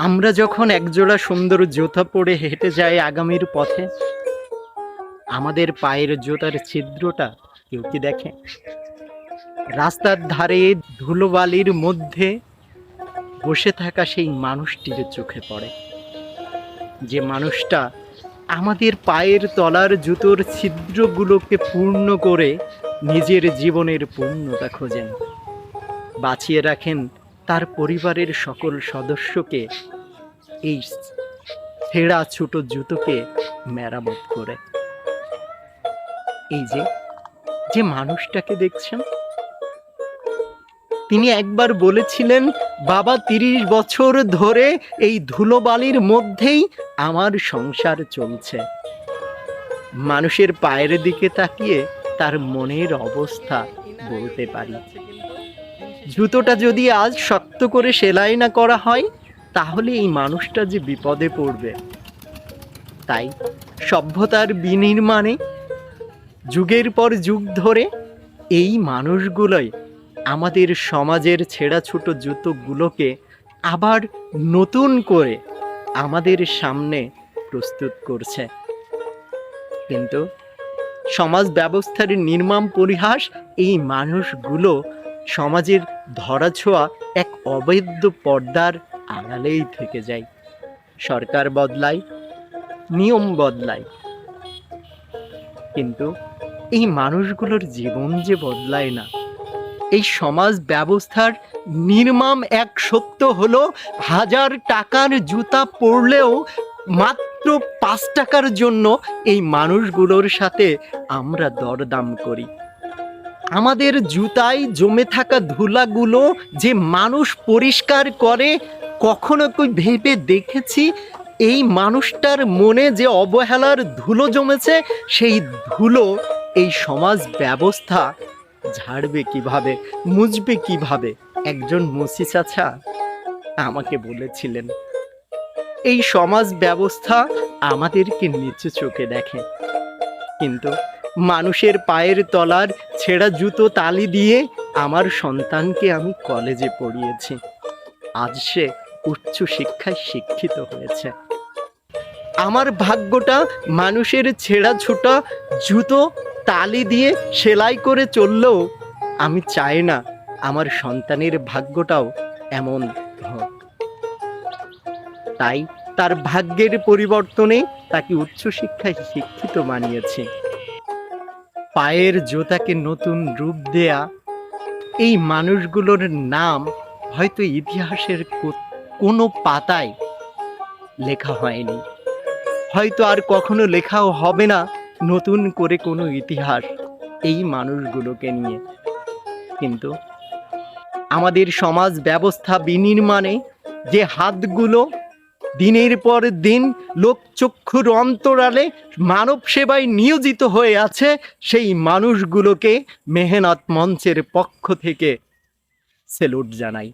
আমরা যখন একজোড়া সুন্দর জুতা পরে হেঁটে যাই আগামীর পথে, আমাদের পায়ের জুতার ছিদ্রটা কেউ কি দেখে? রাস্তার ধারে ধুলোবালির মধ্যে বসে থাকা সেই মানুষটির চোখে পড়ে, যে মানুষটা আমাদের পায়ের তলার জুতোর ছিদ্রগুলোকে পূর্ণ করে নিজের জীবনের পূর্ণতা খোঁজেন, বাঁচিয়ে রাখেন তার পরিবারের সকল সদস্যকে এই ছেঁড়া ছোট জুতোকে মেরামত করে। এই যে মানুষটাকে দেখছেন, তিনি একবার বলেছিলেন, বাবা 30 বছর ধরে এই ধুলোবালির মধ্যেই আমার সংসার চলছে। মানুষের পায়ের দিকে তাকিয়ে তার মনের অবস্থা বলতে পারি। জুতোটা যদি আজ শক্ত করে সেলাই না করা হয়, তাহলে এই মানুষটা যে বিপদে পড়বে। তাই সভ্যতার বিনির্মাণে যুগের পর যুগ ধরে এই মানুষগুলোই আমাদের সমাজের ছেঁড়া ছোট জুতোগুলোকে আবার নতুন করে আমাদের সামনে প্রস্তুত করছে। কিন্তু সমাজ ব্যবস্থার নির্মম পরিহাস, এই মানুষগুলো সমাজের ধরাছোঁয়া এক অবৈধ পর্দার আড়ালেই থেকে যায়। সরকার বদলায়, নিয়ম বদলায়, কিন্তু এই মানুষগুলোর জীবন যে বদলায় না। এই সমাজ ব্যবস্থার নির্মম এক সত্য হলো, 1000 টাকার জুতা পরলেও মাত্র 5 টাকার জন্য এই মানুষগুলোর সাথে আমরা দরদাম করি। আমাদের জুতায় জমে থাকা ধুলাগুলো যে মানুষ পরিষ্কার করে, কখনো কি ভেবে দেখেছি এই মানুষটার মনে যে অবহেলার ধুলো জমেছে, সেই ধুলো এই সমাজ ব্যবস্থা ঝাড়বে কিভাবে, মুছবে কিভাবে? একজন মুসি চাচা আমাকে বলেছিলেন, এই সমাজ ব্যবস্থা আমাদেরকে নিচু চোখে দেখে, কিন্তু মানুষের পায়ের তলার ছেঁড়া জুতো তালি দিয়ে আমার সন্তানকে আমি কলেজে পড়িয়েছি। আজ সে উচ্চ শিক্ষায় শিক্ষিত হয়েছে। আমার ভাগ্যটা মানুষের ছেঁড়া ছোটা জুতো তালি দিয়ে সেলাই করে চললেও আমি চাই না আমার সন্তানের ভাগ্যটাও এমন হোক। তাই তার ভাগ্যের পরিবর্তনে তাকে উচ্চশিক্ষায় শিক্ষিত বানিয়েছে। পায়ের জুতাকে নতুন রূপ দেয়া এই মানুষগুলোর নাম হয়তো ইতিহাসের কোনো পাতায় লেখা হয়নি, হয়তো আর কখনো লেখাও হবে না নতুন করে কোনো ইতিহাস এই মানুষগুলোকে নিয়ে। কিন্তু আমাদের সমাজ ব্যবস্থা বিনির্মাণে যে হাতগুলো দিনের পর দিন লোকচক্ষুর অন্তরালে মানব সেবায় নিয়োজিত হয়ে আছে, সেই মানুষগুলোকে মেহনত মঞ্চের পক্ষ থেকে স্যালুট জানাই।